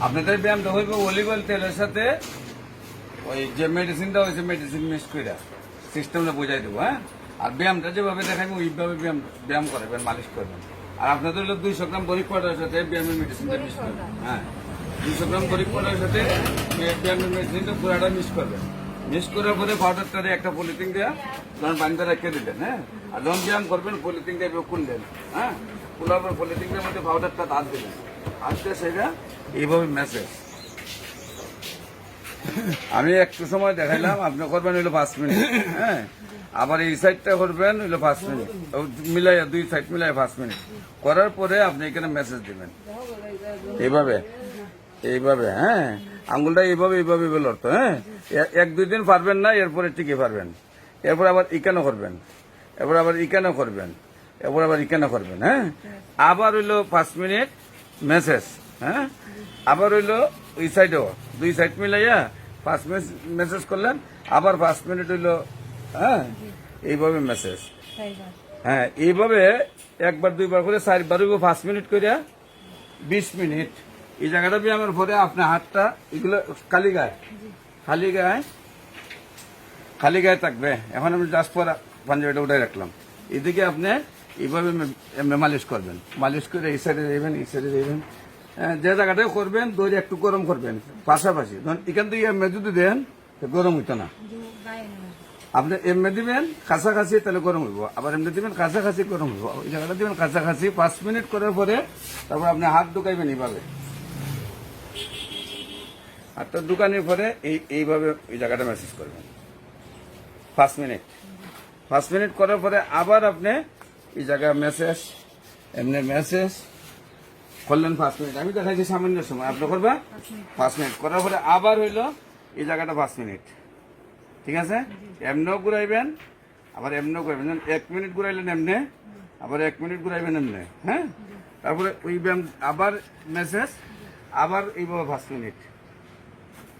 আপনাদের ব্যায়ামটা হইবে অলিভ অয়েল তেলের সাথে ওই যে মেডিসিনটা হয়েছে মেডিসিন মিক্স করে সিস্টেমটা বুঝাই দেবো, হ্যাঁ। আর ব্যায়ামটা যেভাবে দেখাবো ওইভাবে ব্যায়াম করবেন, মালিশ করবেন। আর আপনাদের হলো 200 গ্রাম বরিক পাউডারের সাথে ব্যায়ামের মেডিসিনটা মিক্স করবেন, হ্যাঁ। 200 গ্রাম বরিক পাউডারের সাথে ব্যায়ামের মেডিসিনটা পুরাটা মিক্স করবেন। মিক্স করার পরে পাউডারটারে একটা পলিথিন দেওয়া যখন পানিটা রেখে দিলেন, হ্যাঁ। আর যখন ব্যায়াম করবেন পলিথিন দিয়ে খুললেন, হ্যাঁ। খোলার পর পলিথিনের মধ্যে পাউডারটা হাত দিলেন, হাতে সেটা এইভাবে মেসেজ। আমি একটু সময় দেখাইলাম, আপনি করবেন হইলো 5 মিনিট, হ্যাঁ। আবার এই সাইডটা করবেন হইলো 5 মিনিট, মিলাইয়া 2 সাইড মিলাই 5 মিনিট করার পরে আপনি এখানে মেসেজ দিবেন এইভাবে এইভাবে, হ্যাঁ। আঙ্গুলটা এইভাবে এইভাবে লড়তো, হ্যাঁ। 1-2 দিন পারবেন না, এরপরে ঠিকই পারবেন। এরপর আবার ইকানো করবেন, এরপর আবার ইকানো করবেন, এরপর আবার ইকানো করবেন, হ্যাঁ। আবার হইলো 5 মিনিট মেসেজ, হ্যাঁ। আবার হইলো ওই সাইডেও 2 সাইড মিলাইয়া 5 মিনিট মেসেজ করলেন, আবার 5 মিনিট হইলো, হ্যাঁ। এইভাবে মেসেজ, হ্যাঁ। এইভাবে 1-2 করে 4 হইব 5 মিনিট করে 20 মিনিট। এই জায়গাটা ব্যায়ামের পরে আপনার হাতটা এগুলো খালি গায়ে থাকবে। এখন আমি জাস্ট পর পাঞ্জাবিটা উঠে রাখলাম। এদিকে আপনি এইভাবে মালিশ করবেন, মালিশ করে এই সাইডে যাবেন, এই সাইডে যাবেন, যে জায়গাটায় করবেন দড়ি একটু গরম করবেন পাশাপাশি। এখান থেকে এমনি যদি দেন গরম হইতো না, আপনি এমনি দিবেন কাছাকাছি তাহলে গরম হইব, আবার এমনি দিবেন কাছাকাছি গরম হইব। ওই জায়গাটা দিবেন কাছাকাছি 5 মিনিট করার পরে তারপর আপনি হাত ঢুকাইবেন এইভাবে, হাতটা ঢুকানোর পরে এইভাবে এই জায়গাটা মেসেজ করবেন 5 মিনিট করার পরে আবার আপনি এই জায়গায় মেসেজ এমনি মেসেজ করলেন 5 মিনিট। আমি দেখাইছি সামান্য সময়, আপনি করবা 5 মিনিট করার পরে আবার হইলো এই জায়গাটা 5 মিনিট, ঠিক আছে। এমনিও ঘুরাইবেন, আবার এমনিও ঘুরাইবেন। 1 মিনিট ঘুরাইলেন এমনি, আবার 1 মিনিট ঘুরাইবেন এমনি, হ্যাঁ। তারপরে ওই ব্যায়াম আবার মেসেজ, আবার এইভাবে 5 মিনিট।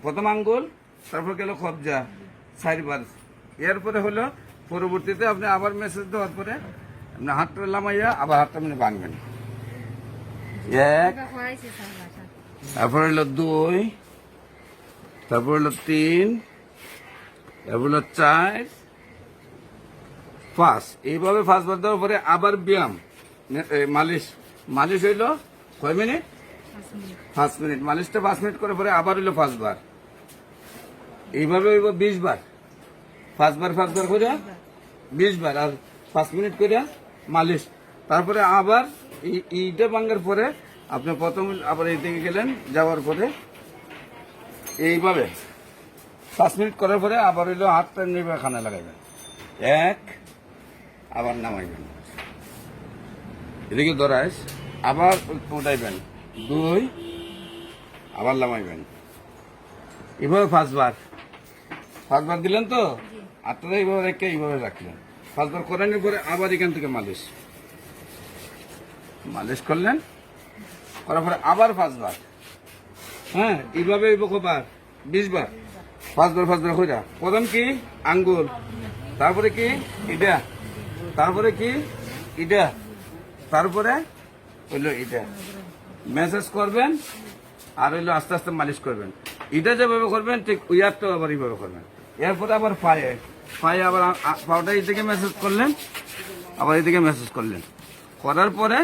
প্রথম আঙ্গুল, তারপর গেল কবজা 4 বার। এরপরে হলো পরবর্তীতে আপনি আবার মেসেজ দেওয়ার পরে আপনি হাতটা লামাইয়া আবার হাতটা মানে ভাঙবেন। 1, তারপর হলো 2, তারপর হলো 3, তারপর হলো 4, 5। এইভাবে 5 বার দেওয়ার পরে আবার ব্যায়াম মালিশ হইলো কয় মিনিট? 5 মিনিট। মালিশটা 5 মিনিট করে পরে আবার হইলো 5 বার। এইভাবে হইব 20 বার। 5 বার করে 20 বার, আর 5 মিনিট করে মালিশ। তারপরে আবার এইটা ভাঙার পরে আপনি প্রথম আবার এই দিকে গেলেন, যাওয়ার পরে এইভাবে 5 মিনিট করার পরে আবার হইলো হাতটা নিয়ে খানা লাগাইবেন। 1, আবার নামাইবেন, এদিকে ধরাইস, আবার উঠাইবেন। 2, আবার নামাইবেন। এইভাবে 5 বার দিলেন তো, হাতটা এইভাবে রেখে এইভাবে রাখলেন। 5 বার করানোর পরে আবার এখান থেকে মালিশ করলেন, করার পরে আবার 5 বার, হ্যাঁ। এইভাবে কবার 20 বার। 5 বার কইরা প্রথম কি আঙ্গুল, তারপরে কি এটা, তারপরে কি এটা, তারপরে হইলো এটা মেসেজ করবেন, আর হইলো আস্তে আস্তে মালিশ করবেন। এটা যেভাবে করবেন ঠিক ওই হাতটাও আবার এইভাবে করবেন। এরপরে আবার পায়ে আবার পাউটা এইদিকে মেসেজ করলেন, আবার এইদিকে মেসেজ করলেন। করার পরে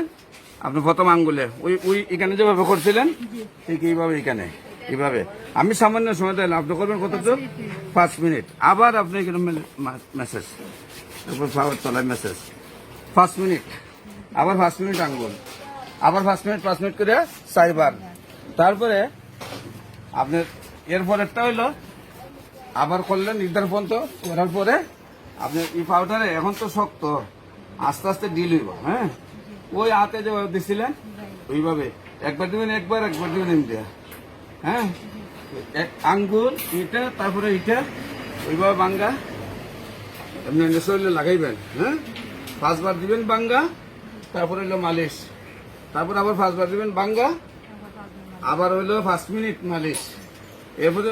আপনি প্রথম আঙ্গুলে ওই এখানে যেভাবে করছিলেন ঠিক এইভাবে এখানে এইভাবে। আমি সামান্য সময় দিলাম, আপনি করবেন কতটুকু? 5 মিনিট। আবার আপনি এখানে মেসেজ, তারপর পাওয়ার তলায় মেসেজ 5 মিনিট, আবার 5 মিনিট আঙ্গুল, আবার 5 মিনিট করে 4 বার। তারপরে আপনার এরপরেরটা হইলো আবার করলেন নির্ধারণ পর্যন্ত। করার পরে আপনি এই পাউডারে এখন তো শক্ত, আস্তে আস্তে ডিল হইব, হ্যাঁ। ওই হাতে যেভাবে দিছিলেন ওইভাবে একবার দিবেন, একবার দিবেন এমনি, হ্যাঁ। আঙ্গুল এটা, তারপরে এটা ওইভাবে বাঙ্গা আপনি শরীরে লাগাইবেন, হ্যাঁ। 5 বার দিবেন বাঙ্গা, তারপরে হইলো মালিশ, তারপর আবার 5 বার দিবেন বাঙ্গা, আবার হইলো 5 মিনিট মালিশ। এরপরে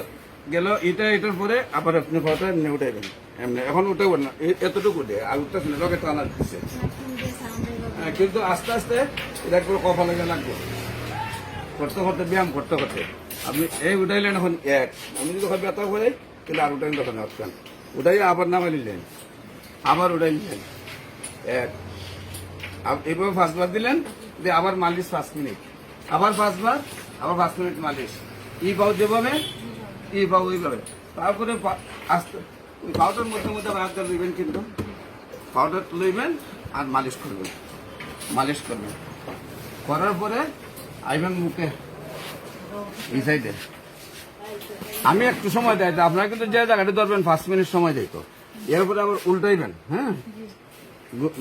গেল এটার পরে আবার আপনি পাউটা এমনি উঠাইবেন, এমনি। এখন উঠাবেন না, এতটুকু উঠে আর উঠতেছে না, লোকে টানা দিচ্ছে, কিন্তু আস্তে আস্তে এটা একটু কফা লেগে লাগবে। করতে করতে ব্যায়াম করতে করতে আপনি এই উঠাইলেন এখন এক, আমি যদি ওখানে ব্যথা করে তাহলে আর উঠাইন তখন আসবেন, উঠাই আবার নামাই নিলেন, আবার উঠাই নিলেন এক, এইভাবে 5 বার দিলেন, দিয়ে আবার মালিশ 5 মিনিট, আবার 5 বার, আবার 5 মিনিট মালিশ। ই পাও যেভাবে, ই পাও ওইভাবে। তারপরে আস্তে ওই পাউডার মধ্যে মধ্যে আবার হাতটা লইবেন, কিন্তু পাউডার লইবেন আর মালিশ করবেন, মালিশ করবেন। করার পরে আইবেন মুখে এই সাইডে। আমি একটু সময় দেয়, আপনারা কিন্তু যে জায়গাটা ধরবেন 5 মিনিট সময় দেয় তো, এরপরে আবার উল্টাইবেন। হ্যাঁ,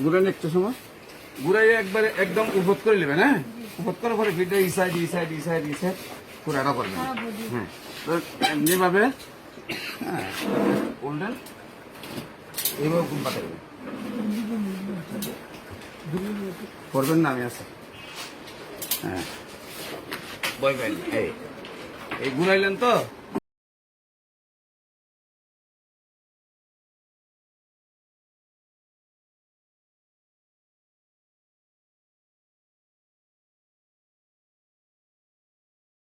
ঘুরেন একটু সময়, ঘুরাই একবারে একদম উপত করে নেবেন। হ্যাঁ, উপত করার পরে ফিরটা ই সাইড ই সাইড ই সাইড ই সাইড পুরাটা করবেন। হ্যাঁ, তো এমনিভাবে হ্যাঁ উল্টেন, এইভাবে ঘুম পাঠাবেন, করবেন না, আমি আছে। হ্যাঁ, বই পাইনি এই ঘুরাইলেন তো।